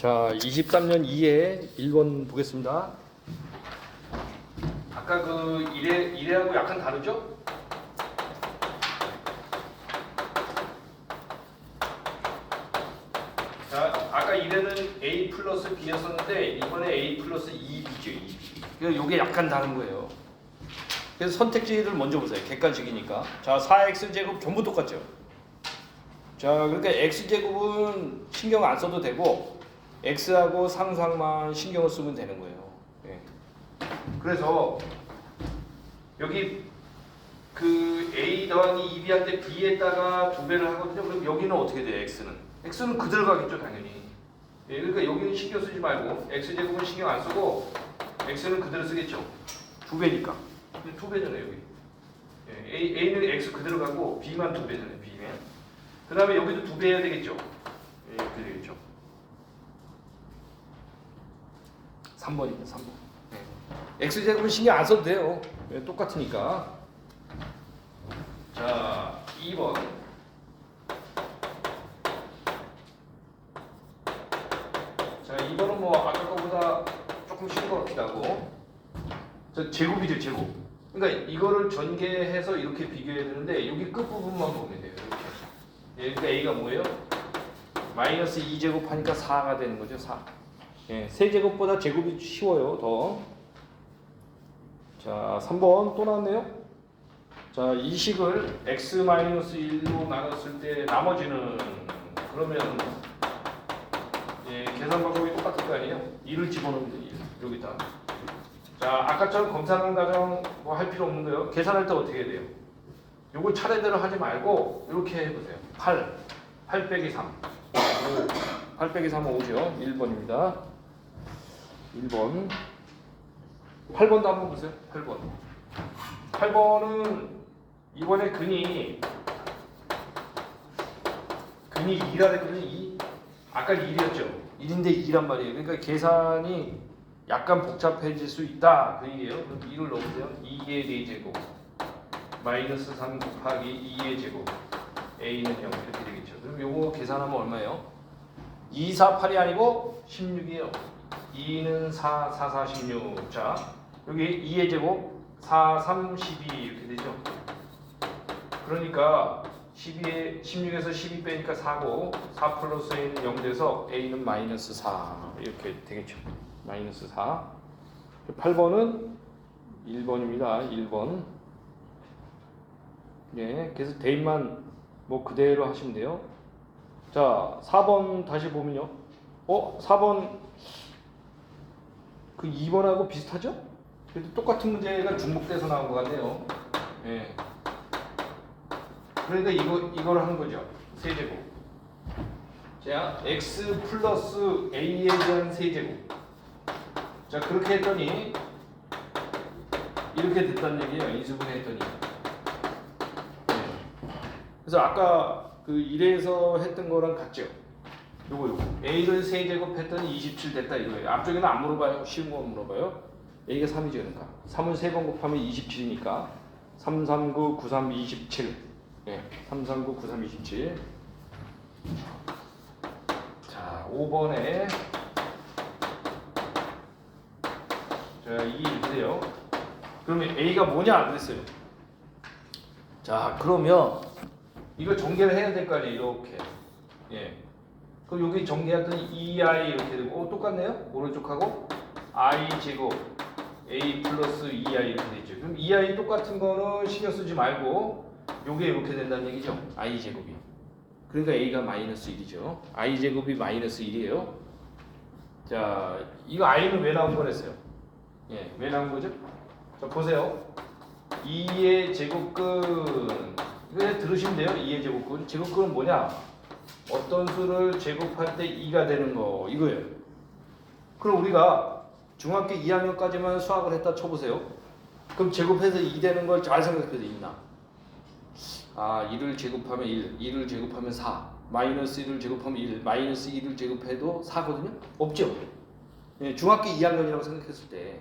자, 23년 2회 1번 보겠습니다. 아까 그 1회하고 약간 다르죠? 자, 아까 1회는 A 플러스 B였었는데 이번에 A 플러스 2B죠. 2B. 그러니까 이게 약간 다른 거예요. 그래서 선택지를 먼저 보세요. 객관식이니까. 자, 4x제곱 전부 똑같죠? 자, 그러니까 x제곱은 신경 안 써도 되고 x하고 상수항만 신경을 쓰면 되는 거예요. 예. 그래서 여기 그 a 더하기 2b 할 때 b에다가 2배를 하거든요. 그럼 여기는 어떻게 돼요? x는 그대로 가겠죠, 당연히. 예, 그러니까 여기는 신경 쓰지 말고 x제곱은 신경 안 쓰고 x는 그대로 쓰겠죠. 2배니까. 2배잖아요, 여기. 예, a는 x 그대로 가고 b만 2배잖아요, b면. 그 다음에 여기도 2배 해야 되겠죠. 예, 이렇게 되겠죠. 3번입니다. 3번. 네. x제곱은 신경 안 써도 돼요. 네, 똑같으니까. 자, 2번. 자, 2번은 뭐 아까 거보다 조금 쉬운 것 같기도 하고. 자, 제곱이죠, 제곱. 그러니까 이거를 전개해서 이렇게 비교해야 되는데 여기 끝부분만 보면 돼요. 이렇게. 예, 그러니까 a가 뭐예요? 마이너스 2제곱 하니까 4가 되는 거죠, 4. 예, 세제곱보다 제곱이 쉬워요, 더. 자, 3번 또 나왔네요. 자, 이 식을 x-1로 나눴을 때 나머지는 그러면 예, 계산 방법이 똑같을 거 아니에요? 2를 집어넣으면 돼요, 1. 여기다. 자, 아까처럼 검사하는 과정 뭐 할 필요 없는 거예요. 계산할 때 어떻게 해야 돼요? 요거 차례대로 하지 말고 이렇게 해보세요. 8 빼기 3. 8 빼기 3은 5죠. 1번입니다. 1번. 8번도 한번 보세요. 8번. 8번은 이번에 근이 2라 됐거든요. 2. 아까 1이었죠. 1인데 2란 말이에요. 그러니까 계산이 약간 복잡해질 수 있다. 그 얘기예요. 그럼 2를 넣으세요. 2의 4제곱 마이너스 3 곱하기 2의 제곱 a는 0 이렇게 되겠죠. 그럼 요거 계산하면 얼마예요? 2, 4, 8이 아니고 16이에요. 2는 4, 4, 4, 16. 자, 여기 2의 제곱 4, 3, 12 이렇게 되죠. 그러니까 16에서 12 빼니까 4고 4 플러스 a는 0 돼서 a는 마이너스 4 이렇게 되겠죠. 마이너스 4. 8번은 1번입니다. 1번. 예, 그래서 대입만 뭐 그대로 하시면 돼요. 자, 4번 다시 보면요. 4번 그 2번하고 비슷하죠? 그래도 똑같은 문제가 중복돼서 나온 것 같네요. 예. 그러니까 이걸 하는 거죠. 세제곱. 자, x 플러스 a에 대한 세제곱. 자, 그렇게 했더니 이렇게 됐다는 얘기예요. 인수분해 했더니. 그래서 아까 그 1회에서 했던 거랑 같죠? 요거 a를 세제곱 했더니 27 됐다 이거예요. 앞쪽에는 안 물어봐요. 쉬운 거 물어봐요. a가 3이죠. 그러니까 3을 3번 곱하면 27이니까 3, 3, 9, 9, 3, 27. 예, 3, 3, 9, 9, 3, 27. 자, 5번에 자, 이 읽으세요. 그러면 a가 뭐냐 그랬어요. 자, 그러면 이거 전개를 해야 될 거 아니에요. 이렇게. 예. 그럼 여기 전개했더니 2i 이렇게 되고 똑같네요. 오른쪽하고 i 제곱 a 플러스 2i 이렇게 되죠. 그럼 2i 똑같은 거는 신경 쓰지 말고 요게 이렇게 된다는 얘기죠. i 제곱이. 그러니까 a가 마이너스 1이죠. i 제곱이 마이너스 1이에요. 자, 이거 i는 왜 나온 거랬어요? 예, 왜 나온 거죠? 자, 보세요. 2의 제곱근 이거 들으시면 돼요. 2의 제곱근. 제곱근은 뭐냐? 어떤 수를 제곱할 때 2가 되는 거 이거예요. 그럼 우리가 중학교 2학년까지만 수학을 했다 쳐보세요. 그럼 제곱해서 2 되는 걸 잘 생각해서 있나? 아, 1을 제곱하면 1, 2를 제곱하면 4, 마이너스 1을 제곱하면 1, 마이너스 2를 제곱해도 4거든요? 없죠? 예, 중학교 2학년이라고 생각했을 때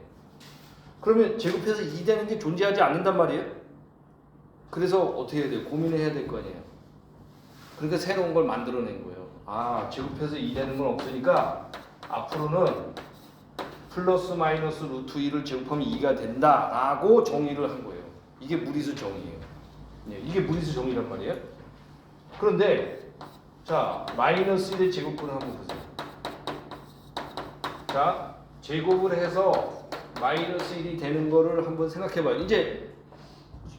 그러면 제곱해서 2 되는 게 존재하지 않는단 말이에요. 그래서 어떻게 해야 돼요? 고민을 해야 될 거 아니에요. 그러니까 새로운 걸 만들어낸 거예요. 아, 제곱해서 2 되는 건 없으니까 앞으로는 플러스 마이너스 루트 2를 제곱하면 2가 된다라고 정의를 한 거예요. 이게 무리수 정의예요. 이게 무리수 정의란 말이에요. 그런데 자 마이너스 1의 제곱분을 한번 보세요. 자 제곱을 해서 마이너스 1이 되는 거를 한번 생각해봐요. 이제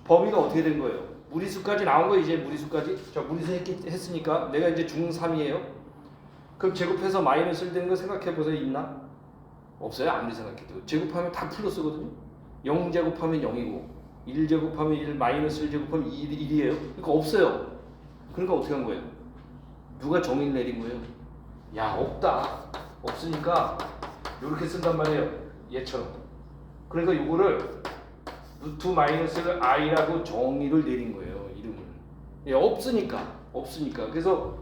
범위가 어떻게 된 거예요? 무리수까지 나온 거 이제 무리수까지. 자 무리수 했으니까 내가 이제 중3이에요. 그럼 제곱해서 마이너스 1 되는 거 생각해보세요. 있나? 없어요. 아무리 생각해도 제곱하면 다 플러스거든요. 0 제곱하면 0이고 1 제곱하면 1 마이너스 1 제곱하면 1이에요. 그러니까 없어요. 그러니까 어떻게 한 거예요? 누가 정의를 내린 거예요? 야 없다. 없으니까 이렇게 쓴단 말이에요. 얘처럼. 그러니까 이거를 루트 마이너스를 i라고 정의를 내린 거예요. 이름을. 예, 없으니까. 그래서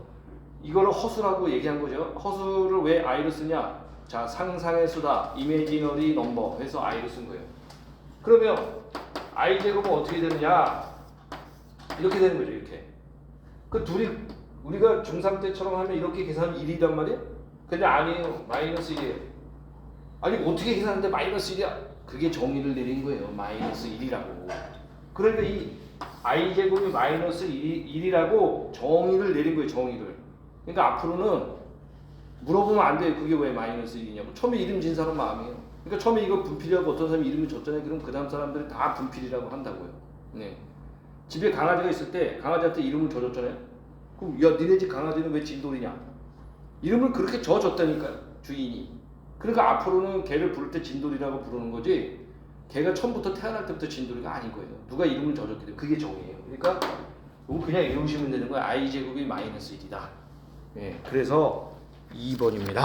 이거를 허수라고 얘기한 거죠. 허수를 왜 i로 쓰냐? 자 상상의 수다, imaginary number 해서 i로 쓴 거예요. 그러면 i 제곱은 어떻게 되느냐? 이렇게 되는 거죠. 이렇게. 그 둘이 우리가 중3 때처럼 하면 이렇게 계산하면 1이란 말이에요. 근데 아니에요. 마이너스 1이에요. 아니 어떻게 계산하는데 마이너스 1이야? 그게 정의를 내린 거예요. 마이너스 1이라고. 그러니까 이 i 제곱이 마이너스 1이라고 정의를 내린 거예요. 정의를. 그러니까 앞으로는 물어보면 안 돼요. 그게 왜 마이너스 1이냐고. 처음에 이름 진 사람 마음이에요. 그러니까 처음에 이거 분필이라고 어떤 사람이 이름을 줬잖아요. 그럼 그 다음 사람들이 다 분필이라고 한다고요. 네. 집에 강아지가 있을 때 강아지한테 이름을 줘줬잖아요. 그럼 야 니네 집 강아지는 왜 진돌이냐? 이름을 그렇게 줘줬다니까요. 주인이. 그러니까 앞으로는 걔를 부를 때 진돌이라고 부르는 거지 걔가 처음부터 태어날 때부터 진돌이가 아닌 거예요. 누가 이름을 줘줬기 때문에 그게 정이에요. 그러니까 이거 그냥 외우시면 되는 거예요. i 제곱이 마이너스 1이다. 네, 그래서 2번입니다.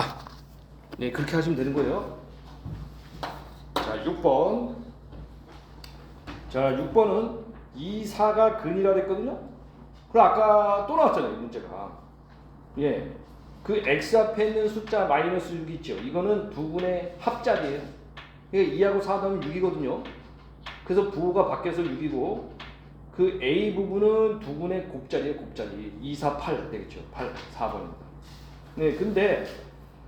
네, 그렇게 하시면 되는 거예요. 자, 6번. 자, 6번은 2, 4가 근이라 그랬거든요. 그럼 아까 또 나왔잖아요, 이 문제가. 예. 그 x 앞에 있는 숫자 마이너스 6이 있죠. 이거는 두 분의 합작이에요. 그러니까 2하고 4 하면 6이거든요. 그래서 부호가 바뀌어서 6이고 그 a 부분은 두 분의 곱자리예요. 곱자리. 2, 4, 8 되겠죠. 8, 4번입니다. 네, 근데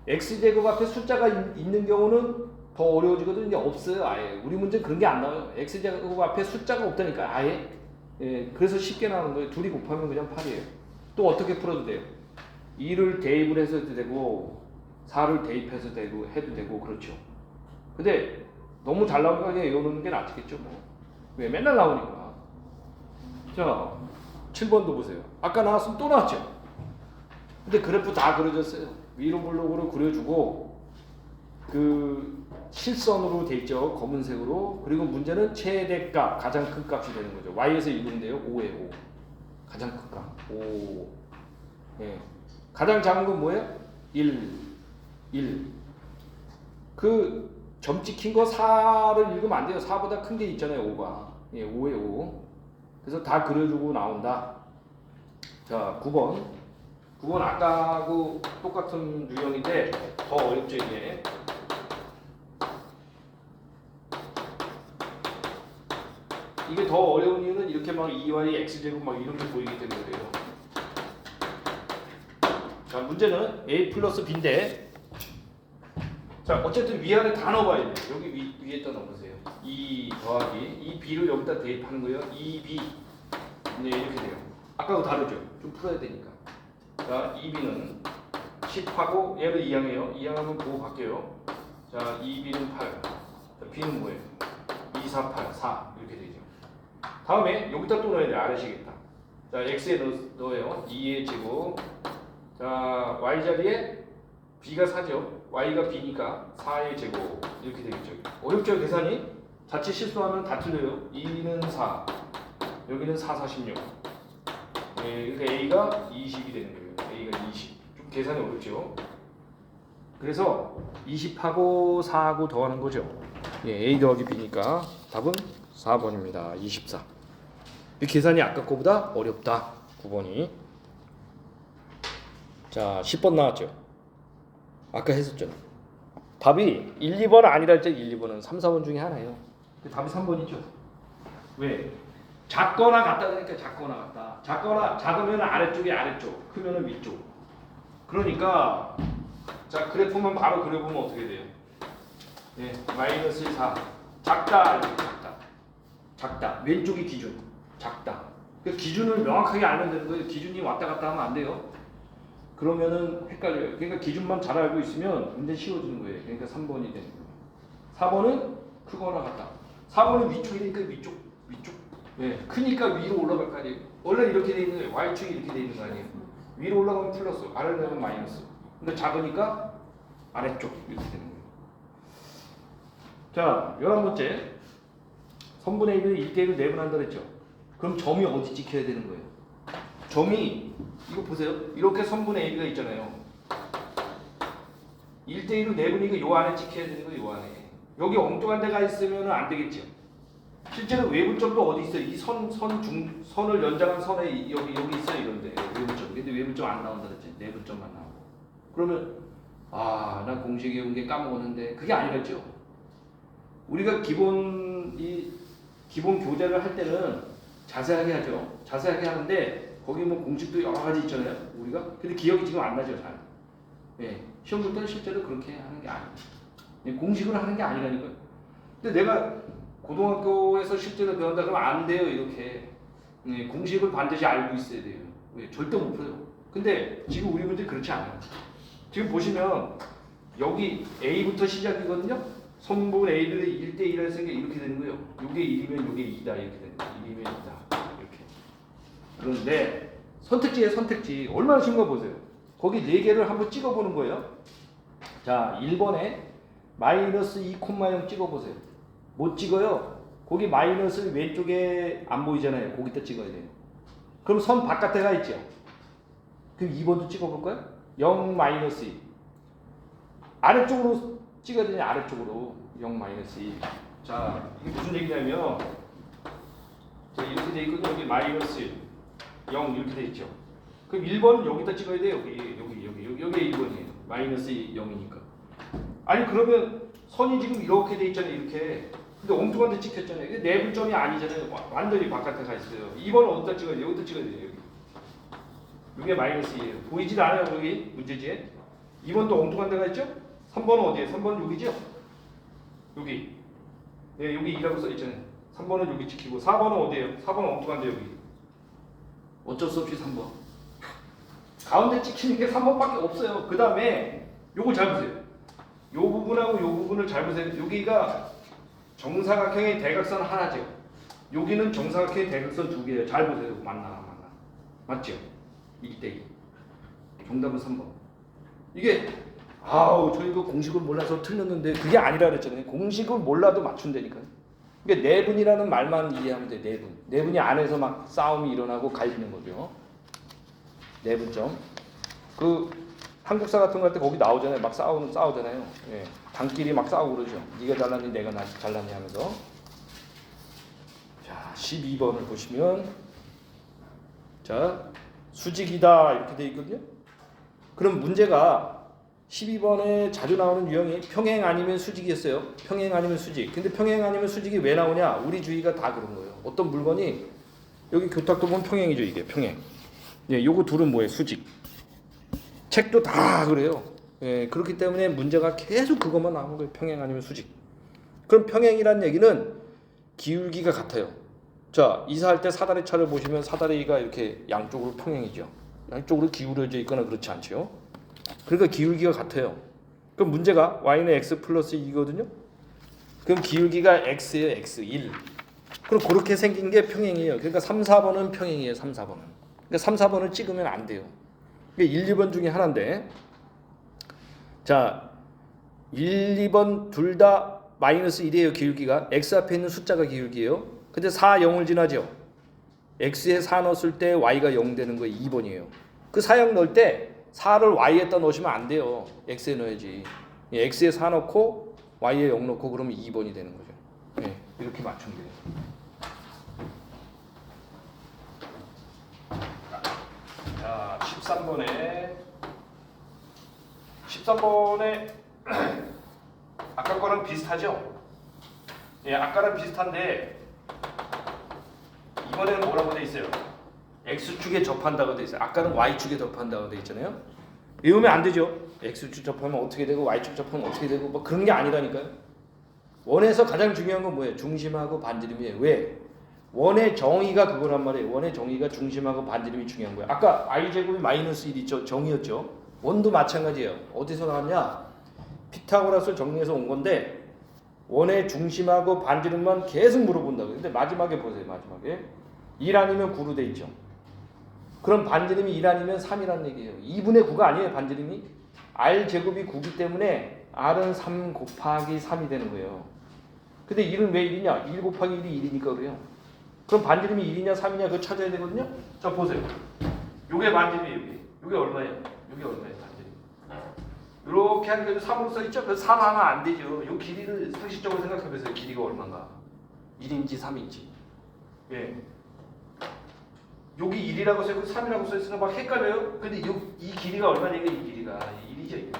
x제곱 앞에 숫자가 있는 경우는 더 어려워지거든요. 없어요. 아예. 우리 문제는 그런 게 안 나와요. x제곱 앞에 숫자가 없다니까. 아예. 예, 그래서 쉽게 나오는 거예요. 둘이 곱하면 그냥 8이에요. 또 어떻게 풀어도 돼요? 2를 대입을 해서도 되고 4를 대입해서 해도 되고 그렇죠. 근데 너무 잘 나오니까 그냥 외우는 게 낫겠죠. 뭐. 왜? 맨날 나오니까. 자, 7번도 보세요. 아까 나왔으면 또 나왔죠. 근데 그래프 다 그려졌어요. 위로 블록으로 그려주고 그 실선으로 돼 있죠. 검은색으로. 그리고 문제는 최대값, 가장 큰 값이 되는 거죠. y에서 1인데요. 5에 5. 가장 큰 값. 5. 예. 가장 작은 건 뭐예요? 1. 그 점 찍힌 거 4를 읽으면 안 돼요. 4보다 큰 게 있잖아요. 5가. 예, 5에 5. 그래서 다 그려주고 나온다. 자, 9번. 9번 아까하고 똑같은 유형인데 더 어렵죠 이게. 이게 더 어려운 이유는 이렇게 막 2y x제곱 막 이렇게 보이기 때문에요. 자, 문제는 a 플러스 b인데 자, 어쨌든 위아래 다 넣어봐야 돼요. 여기 위에다 넣으세요. 2 더하기 이 b를 여기다 대입하는 거예요. 2b 네, 이렇게 돼요. 아까하고 다르죠? 좀 풀어야 되니까. 자, 2b는 10하고 얘를 2항해요. 2항하면 보호 바뀌어요. 자, 2b는 8. 자, b는 뭐예요? 2, 4, 8, 4 이렇게 되죠. 다음에 여기다 또 넣어야 돼. 아래시겠다. 자, x에 넣어요. 2의 제곱. 자, y 자리에 b가 4죠. y가 b니까 4의 제곱 이렇게 되겠죠. 어렵죠 계산이? 자칫 실수하면 다 틀려요. 2는 4, 여기는 4, 46. 네, 그러니까 a가 20이 되는 거예요. a가 20. 좀 계산이 어렵죠. 그래서 20하고 4하고 더하는 거죠. 예, a 더하기 b니까 답은 4번입니다. 24. 이 계산이 아까 거보다 어렵다. 9번이. 자, 10번 나왔죠. 아까 했었죠. 답이 1, 2번 아니라 했죠. 1, 2번은 3, 4번 중에 하나예요. 답이 3번이죠. 왜? 작거나 같다 그러니까 작거나 같다. 작거나 작으면 아래쪽이 아래쪽, 크면은 위쪽. 그러니까 자 자, 그래프만 바로 그려보면 어떻게 돼요? 예, 마이너스 4. 작다. 이렇게 작다. 왼쪽이 기준. 작다. 그 기준을 명확하게 알면 되는 거예요. 기준이 왔다 갔다 하면 안 돼요. 그러면은 헷갈려요. 그러니까 기준만 잘 알고 있으면 문제 쉬워지는 거예요. 그러니까 3번이 되는 거예요. 4번은 크거나 같다. 4번은 위쪽이니까 위쪽. 예, 크니까 위로 올라갈 거 아니에요. 원래 이렇게 돼 있는 거예요. Y축이 이렇게 돼 있는 거 아니에요. 위로 올라가면 플러스, 아래로 가면 마이너스. 근데 작으니까 아래쪽 이렇게 되는 거예요. 자, 11번째. 선분의 1을 1대1로 내분한다 그랬죠. 그럼 점이 어디 찍혀야 되는 거예요? 점이 이거 보세요. 이렇게 선분의 1가 있잖아요. 1대1로 내분이니까 요 안에 찍혀야 되는 거예요. 요 안에. 여기 엉뚱한 데가 있으면 안 되겠죠. 실제로 외분점도 어디 있어요? 이 선을 연장한 선에 여기 있어요. 이런데 외분점. 근데 외분점 안 나온다 그랬지. 내분점만 나오고. 그러면 나 공식 외운 게 까먹었는데 그게 아니랬죠. 우리가 기본 교재를 할 때는 자세하게 하죠. 자세하게 하는데 거기 뭐 공식도 여러 가지 있잖아요. 우리가 근데 기억이 지금 안 나죠, 잘. 예, 시험 볼 때는 실제로 그렇게 하는 게 아니에요. 예, 공식으로 하는 게 아니라니까요. 근데 내가 고등학교에서 실제로 배운다 그러면 안 돼요, 이렇게. 예, 공식을 반드시 알고 있어야 돼요. 예, 절대 못 풀어요. 근데 지금 우리 문제 그렇지 않아요. 지금 보시면 여기 A부터 시작이거든요. 선분 A들이 1대1 했으니까 이렇게 되는 거예요. 요게 1이면 요게 2다 이렇게 되는 거예요. 1이면 2다 이렇게. 그런데 선택지에 선택지 얼마나 쉬운 거 보세요. 거기 4개를 한번 찍어보는 거예요. 자, 1번에 마이너스 2,0 찍어보세요. 못 찍어요. 거기 마이너스 왼쪽에 안 보이잖아요. 거기다 찍어야 돼요. 그럼 선 바깥에 가 있죠. 그럼 2번도 찍어볼까요? 0 마이너스 2. 아래쪽으로 찍어야 되냐, 아래쪽으로. 0 마이너스 2. 자, 이게 무슨 얘기냐면, 자, 이렇게 돼 있거든요. 여기 마이너스 0 이렇게 돼 있죠. 그럼 1번은 여기다 찍어야 돼요. 여기 1번이에요. 마이너스 0이니까. 아니, 그러면 선이 지금 이렇게 돼 있잖아요. 이렇게. 근데 엉뚱한 데 찍혔잖아요. 이게 내분점이 아니잖아요. 완전히 바깥에 가 있어요. 2번은 어디다 찍어야 돼요? 여기다 찍어야 돼요. 여기. 이게 마이너스 2예요. 보이지도 않아요. 여기 문제지에. 2번도 엉뚱한 데가 있죠? 3번은 어디에요? 3번은 여기죠? 여기. 네, 여기 2라고 써있잖아요. 3번은 여기 찍히고 4번은 어디에요? 4번은 엉뚱한데 여기. 어쩔 수 없이 3번. 가운데 찍히는 게 3번밖에 없어요. 그 다음에 요거 잘 보세요. 요 부분하고 요 부분을 잘 보세요. 여기가 정사각형의 대각선 하나죠. 여기는 정사각형의 대각선 2개예요. 잘 보세요. 맞나? 맞죠? 1대2. 정답은 3번. 이게 저희 그 공식을 몰라서 틀렸는데 그게 아니라 그랬잖아요. 공식을 몰라도 맞춘다니까요. 그러니까 내분이라는 말만 이해하면 돼. 내분. 내분이 안에서 막 싸움이 일어나고 갈리는 거죠. 내분점. 그 한국사 같은 거 할 때 거기 나오잖아요. 막 싸우잖아요. 예. 당끼리 막 싸우고 그러죠. 네가 잘났니 내가 잘났니 하면서. 자, 12번을 보시면 자, 수직이다 이렇게 돼 있거든요. 그럼 문제가 12번에 자주 나오는 유형이 평행 아니면 수직이었어요. 평행 아니면 수직. 근데 평행 아니면 수직이 왜 나오냐? 우리 주위가 다 그런 거예요. 어떤 물건이 여기 교탁도 보면 평행이죠. 이게 평행. 예, 요거 둘은 뭐예요? 수직. 책도 다 그래요. 예, 그렇기 때문에 문제가 계속 그것만 나오는 거예요. 평행 아니면 수직. 그럼 평행이란 얘기는 기울기가 같아요. 자, 이사할 때 사다리 차를 보시면 사다리가 이렇게 양쪽으로 평행이죠. 양쪽으로 기울어져 있거나 그렇지 않죠. 그러니까 기울기가 같아요. 그럼 문제가 y는 x 플러스 2거든요. 그럼 기울기가 x예요. x 1. 그럼 그렇게 생긴 게 평행이에요. 그러니까 3, 4번은 평행이에요. 3, 4번은. 그러니까 3, 4번을 찍으면 안 돼요. 그러니까 1, 2번 중에 하나인데 자 1, 2번 둘 다 마이너스 1이에요. 기울기가. x 앞에 있는 숫자가 기울기예요. 근데 4, 0을 지나죠. x에 4 넣었을 때 y가 0 되는 거예요. 2번이에요. 그 4, 0 넣을 때 4를 y에다 넣으시면 안 돼요. x에 넣어야지. x에 4 넣고 y에 0 넣고 그러면 2번이 되는 거죠. 네, 이렇게 맞추면 돼요. 자, 13번에 아까 거랑 비슷하죠? 예, 아까랑 비슷한데 이번에는 뭐라고 돼 있어요? x축에 접한다고 돼 있어요. 아까는 y축에 접한다고 돼 있잖아요. 외우면 안 되죠. x축 접하면 어떻게 되고 y축 접하면 어떻게 되고 뭐 그런 게 아니라니까요. 원에서 가장 중요한 건 뭐예요? 중심하고 반지름이에요. 왜? 원의 정의가 그거란 말이에요. 원의 정의가 중심하고 반지름이 중요한 거예요. 아까 i제곱이 마이너스 1이 정의였죠. 원도 마찬가지예요. 어디서 나왔냐? 피타고라스를 정리해서 온 건데 원의 중심하고 반지름만 계속 물어본다고요. 근데 마지막에 보세요. 마지막에 1 아니면 9로 돼 있죠. 그럼 반지름이 1 아니면 3이라는 얘기예요. 2분의 9가 아니에요. 반지름이. r제곱이 9기 때문에 r은 3 곱하기 3이 되는 거예요. 근데 1은 왜 1이냐? 1 곱하기 1이 1이니까 그래요. 그럼 반지름이 1이냐 3이냐 그거 찾아야 되거든요. 자 보세요. 요게 반지름이에요. 요게 얼마예요? 요게 얼마예요? 반지름. 이렇게 하니까 3으로 써있죠? 그래서 3 하면 안 되죠. 요 길이를 상식적으로 생각해보세요. 길이가 얼마인가? 1인지 3인지. 예. 여기 1이라고 써있고 3이라고 써있으니까 막 헷갈려요? 근데 이 길이가 얼마냐니까 이 길이가 1이죠.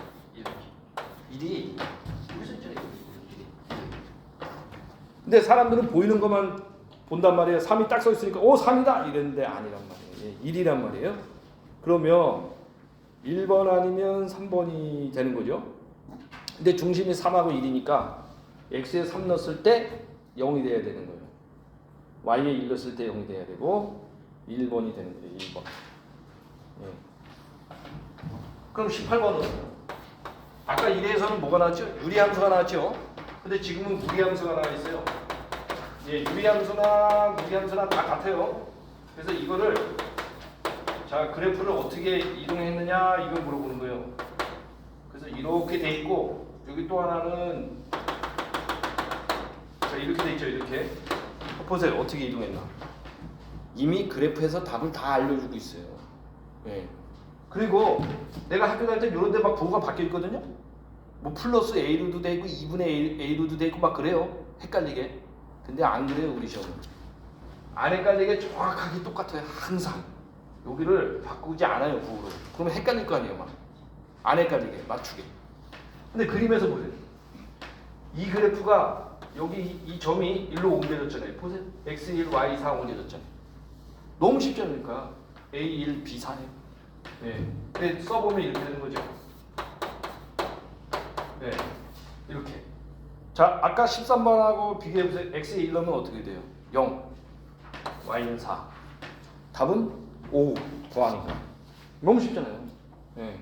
1이 여기 써있잖아요. 길이. 근데 사람들은 보이는 것만 본단 말이에요. 3이 딱 써있으니까 3이다! 이랬는데 아니란 말이에요. 1이란 말이에요. 그러면 1번 아니면 3번이 되는 거죠. 근데 중심이 3하고 1이니까 x에 3 넣었을 때 0이 돼야 되는 거예요. y에 1 넣었을 때 0이 돼야 되고 1번이 되는 거예요. 1번. 예. 그럼 18번은 아까 1에서는 뭐가 나왔죠? 유리함수가 나왔죠. 근데 지금은 무리함수가 나와 있어요. 예, 유리함수나 무리함수나 다 같아요. 그래서 이거를 자 그래프를 어떻게 이동했느냐 이걸 물어보는 거예요. 그래서 이렇게 돼 있고 여기 또 하나는 자 이렇게 돼 있죠. 이렇게 보세요. 어떻게 이동했나. 이미 그래프에서 답을 다 알려주고 있어요. 예. 그리고 내가 학교 다닐 때 이런 데 막 부호가 바뀌어 있거든요. 뭐 플러스 A로도 돼 있고 2분의 A로도 돼 있고 막 그래요. 헷갈리게. 근데 안 그래요. 우리 시험은. 안 헷갈리게 정확하게 똑같아요. 항상. 여기를 바꾸지 않아요. 부호로. 그러면 헷갈릴 거 아니에요. 막. 안 헷갈리게. 맞추게. 근데 그림에서 보세요. 이 그래프가 여기 이 점이 1로 옮겨졌잖아요. 보세요. x1, y4 옮겨졌잖아요. 너무 쉽잖아요. 그러니까 A1, B4네요. 네. 근데 써보면 이렇게 되는 거죠. 네. 이렇게. 자, 아까 13번하고 비교해보세요. x에 1 넣으면 어떻게 돼요? 0. y는 4. 답은 5 구하니까. 너무 쉽잖아요. 네.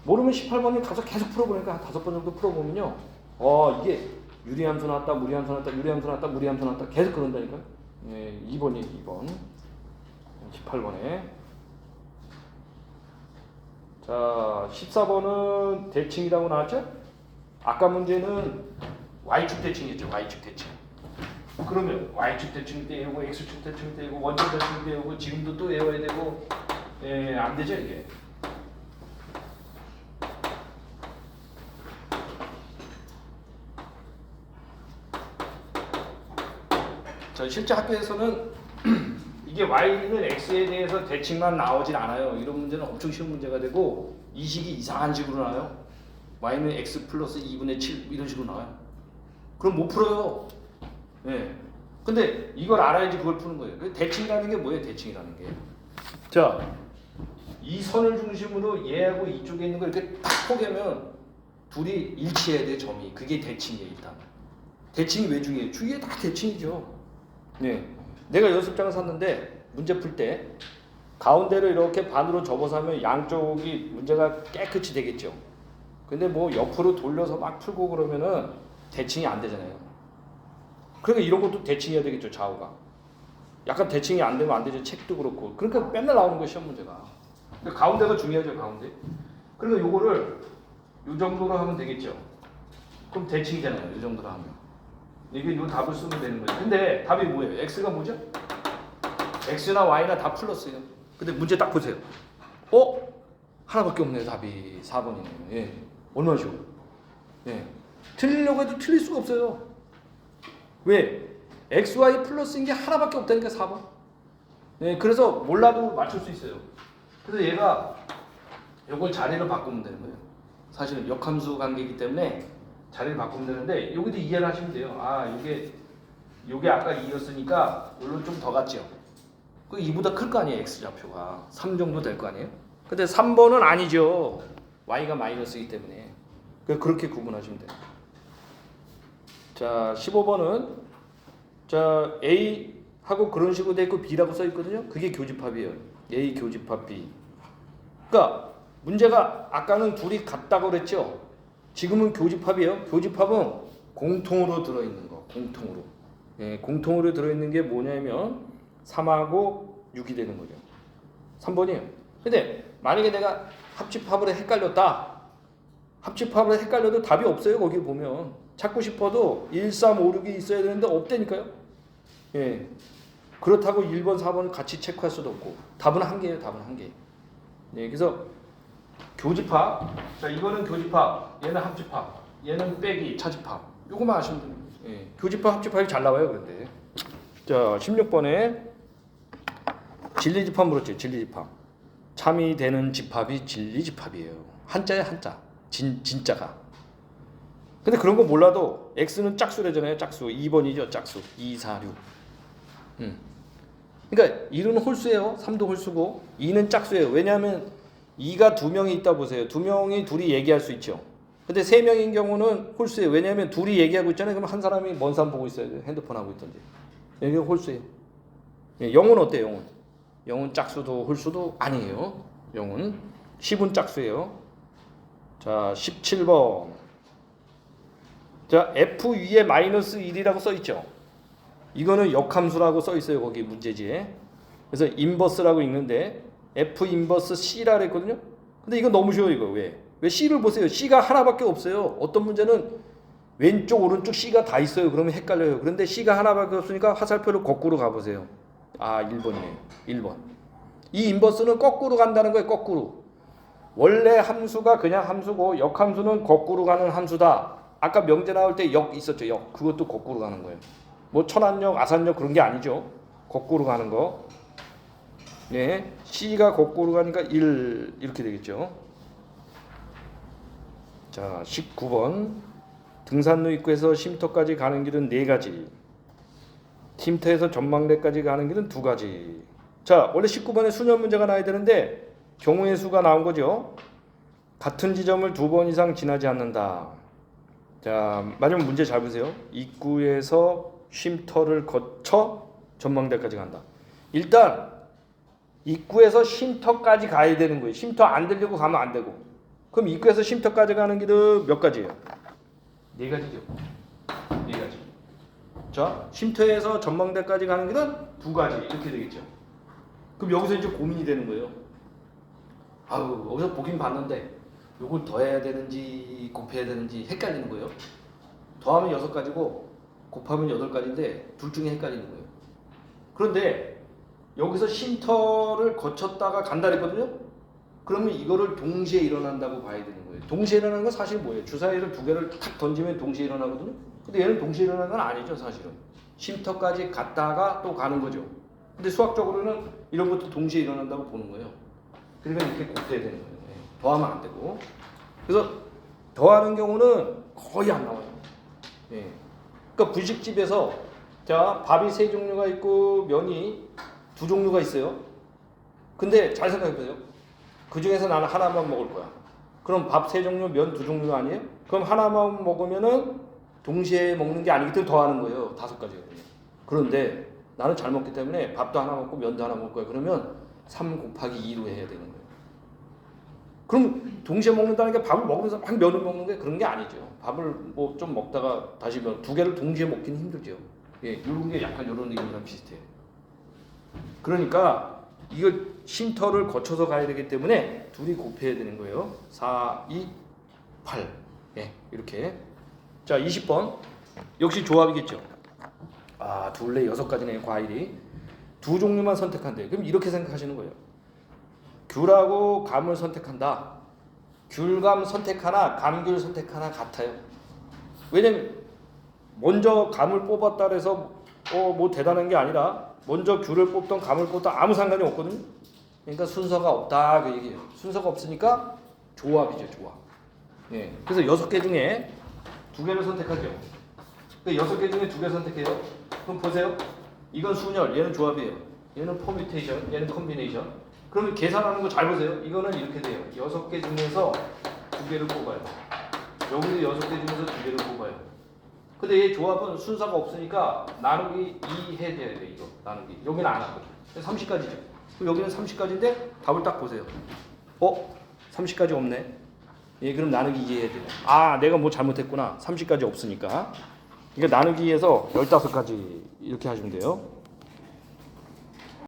모르면 18번을 가서 계속 풀어보니까 한 5번 정도 풀어보면요. 이게 유리함수 나왔다, 무리함수 나왔다, 유리함수 나왔다, 무리함수 나왔다. 계속 그런다니까. 네, 2번이 2번. 18번에. 자, 14번은 대칭이라고 나왔죠? 아까 문제는 y축 대칭이었죠. y축 대칭. 그러면 y축 대칭 때 외우고 x축 대칭 때 외우고 원점 대칭 때 외우고 지금도 또 외워야 되고 안 되죠, 이게. 자, 실제 학교에서는 이게 y는 x에 대해서 대칭만 나오진 않아요. 이런 문제는 엄청 쉬운 문제가 되고 이 식이 이상한 식으로 나와요. y는 x 플러스 2분의 7 이런 식으로 나와요. 그럼 못 풀어요. 네. 근데 이걸 알아야지 그걸 푸는 거예요. 대칭이라는 게 뭐예요? 대칭이라는 게. 자, 이 선을 중심으로 얘하고 이쪽에 있는 걸 이렇게 딱 포개면 둘이 일치해야 돼, 점이. 그게 대칭이에요, 일단. 대칭이 왜 중요해요? 주위에 다 대칭이죠. 네. 내가 연습장을 샀는데 문제 풀 때 가운데를 이렇게 반으로 접어서 하면 양쪽이 문제가 깨끗이 되겠죠. 근데 뭐 옆으로 돌려서 막 풀고 그러면은 대칭이 안 되잖아요. 그러니까 이런 것도 대칭해야 되겠죠, 좌우가. 약간 대칭이 안 되면 안 되죠. 책도 그렇고. 그러니까 맨날 나오는 거 시험 문제가. 그러니까 가운데가 중요하죠, 가운데. 그러니까 요거를 요 정도로 하면 되겠죠. 그럼 대칭이잖아요, 이 정도로 하면. 이게 요 답을 쓰면 되는 거예요. 근데 답이 뭐예요? x가 뭐죠? x나 y나 다 플러스예요. 근데 문제 딱 보세요. 하나밖에 없네요. 답이 4번이네요. 예. 얼마나 쉬워요? 예. 틀리려고 해도 틀릴 수가 없어요. 왜? x, y 플러스인 게 하나밖에 없다니까 4번. 예. 그래서 몰라도 맞출 수 있어요. 그래서 얘가 요걸 자리를 바꾸면 되는 거예요. 사실은 역함수 관계이기 때문에 자리를 바꾸면 되는데 여기도 이해를 하시면 돼요. 요게 아까 2였으니까 물론 좀 더 같죠. 그 2보다 클 거 아니에요. x 좌표가 3 정도 될 거 아니에요. 근데 3번은 아니죠. y가 마이너스이기 때문에. 그렇게 구분하시면 돼요. 자, 15번은 자, A하고 그런 식으로 돼 있고 B라고 써 있거든요. 그게 교집합이에요. A 교집합 B. 그러니까 문제가 아까는 둘이 같다고 그랬죠. 지금은 교집합이에요. 교집합은 공통으로 들어있는 거. 공통으로. 예, 공통으로 들어있는 게 뭐냐면 3하고 6이 되는 거죠. 3번이에요. 근데 만약에 내가 합집합으로 헷갈렸다. 합집합으로 헷갈려도 답이 없어요. 거기 보면. 찾고 싶어도 1, 3, 5, 6이 있어야 되는데 없다니까요. 예. 그렇다고 1번, 4번 같이 체크할 수도 없고. 답은 한 개예요. 답은 한 개. 예, 그래서 교집합. 자, 이거는 교집합. 얘는 합집합. 얘는 빼기 차집합. 요거만 아시면 됩니다. 예. 교집합, 합집합이 잘 나와요. 그런데. 자, 16번에 진리집합 물었죠. 진리집합. 참이 되는 집합이 진리집합이에요. 한자에 한자. 진짜가. 근데 그런 거 몰라도 x는 짝수래잖아요. 짝수. 2번이죠. 짝수. 2, 4, 6. 그러니까 1은 홀수예요. 3도 홀수고 2는 짝수예요. 왜냐하면 2가 2명이 있다 보세요. 2명이 둘이 얘기할 수 있죠. 근데 3명인 경우는 홀수예요. 왜냐하면 둘이 얘기하고 있잖아요. 그럼 한 사람이 먼 사람 보고 있어야 돼요. 핸드폰 하고 있던지. 여기가 홀수예요. 0은 어때요? 0은? 0은 짝수도 홀수도 아니에요. 0은 10은 짝수예요. 자, 17번. 자, f 위에 마이너스 1이라고 써 있죠. 이거는 역함수라고 써 있어요. 거기 문제지에. 그래서 인버스라고 읽는데 f 인버스 c라 그랬거든요. 근데 이거 너무 쉬워요. 이거 왜 c를 보세요. c가 하나밖에 없어요. 어떤 문제는 왼쪽 오른쪽 c가 다 있어요. 그러면 헷갈려요. 그런데 c가 하나밖에 없으니까 화살표를 거꾸로 가보세요. 아, 1번이네요. 1번. 이 인버스는 거꾸로 간다는 거예요. 거꾸로. 원래 함수가 그냥 함수고 역함수는 거꾸로 가는 함수다. 아까 명제 나올 때 역 있었죠. 역. 그것도 거꾸로 가는 거예요. 뭐 천안역, 아산역 그런 게 아니죠. 거꾸로 가는 거. 네. C가 거꾸로 가니까 1 이렇게 되겠죠. 자, 19번. 등산로 입구에서 쉼터까지 가는 길은 4가지. 쉼터에서 전망대까지 가는 길은 2가지. 자, 원래 19번에 수년 문제가 나와야 되는데 경우의 수가 나온 거죠. 같은 지점을 2번 이상 지나지 않는다. 자, 마지막 문제 잘 보세요. 입구에서 쉼터를 거쳐 전망대까지 간다. 일단 입구에서 쉼터까지 가야 되는 거예요. 쉼터 안 들리고 가면 안 되고. 그럼 입구에서 쉼터까지 가는 길은 몇 가지예요? 4가지죠. 4가지. 자, 쉼터에서 전망대까지 가는 길은 2가지. 이렇게 되겠죠. 그럼 여기서 이제 고민이 되는 거예요. 아유, 여기서 보긴 봤는데 요걸 더해야 되는지 곱해야 되는지 헷갈리는 거예요. 더하면 6가지고 곱하면 8가지인데 둘 중에 헷갈리는 거예요. 그런데 여기서 쉼터를 거쳤다가 간다 그랬거든요. 그러면 이거를 동시에 일어난다고 봐야 되는 거예요. 동시에 일어나는 건 사실 뭐예요? 주사위를 2개를 탁 던지면 동시에 일어나거든요. 근데 얘는 동시에 일어나는 건 아니죠. 사실은 쉼터까지 갔다가 또 가는 거죠. 근데 수학적으로는 이런 것도 동시에 일어난다고 보는 거예요. 그러니까 이렇게 곱해야 되는 거예요. 더하면 안 되고. 그래서 더하는 경우는 거의 안 나와요. 예. 그러니까 분식집에서 자, 밥이 3종류가 있고 면이 2종류가 있어요. 근데 잘 생각해 보세요. 그 중에서 나는 하나만 먹을 거야. 그럼 밥 3종류, 면 2종류가 아니에요? 그럼 하나만 먹으면은 동시에 먹는 게 아니기 때문에 더하는 거예요. 5가지거든요. 그런데 나는 잘 먹기 때문에 밥도 하나 먹고 면도 하나 먹을 거야. 그러면 3 곱하기 2로 해야 되는 거예요. 그럼 동시에 먹는다는 게 밥을 먹으면서 막 면을 먹는 게 그런 게 아니죠. 밥을 뭐 좀 먹다가 다시 면 2개를 동시에 먹기는 힘들죠. 예, 이런 게 약간 이런 의미랑 비슷해요. 그러니까 이거 쉼터를 거쳐서 가야 되기 때문에 둘이 곱해야 되는 거예요. 4, 2, 8. 예, 이렇게. 자, 20번. 역시 조합이겠죠. 아, 둘레 6가지네요. 과일이. 2종류만 선택한대. 그럼 이렇게 생각하시는 거예요. 귤하고 감을 선택한다. 귤감 선택하나 감귤 선택하나 같아요. 왜냐면 먼저 감을 뽑았다 그래서 뭐 대단한 게 아니라 먼저 귤을 뽑던 감을 뽑던 아무 상관이 없거든요. 그러니까 순서가 없다 그 얘기예요. 순서가 없으니까 조합이죠. 조합. 예. 그래서 6개 중에 2개를 선택하죠. 6개 중에 2개 선택해요. 그럼 보세요. 이건 순열, 얘는 조합이에요. 얘는 퍼뮤테이션, 얘는 컴비네이션. 그러면 계산하는 거 잘 보세요. 이거는 이렇게 돼요. 6개 중에서 2개를 뽑아요. 여기도 6개 중에서 2개를 뽑아요. 근데 얘 조합은 순서가 없으니까 나누기 2 해야 돼. 이거 나누기. 여기는 안 하거든. 30까지죠. 여기는 30까지인데 답을 딱 보세요. 30까지 없네. 예, 그럼 나누기 2 해야 돼요. 아, 내가 뭐 잘못했구나. 30까지 없으니까. 그러니까 나누기 2에서 15까지 이렇게 하시면 돼요.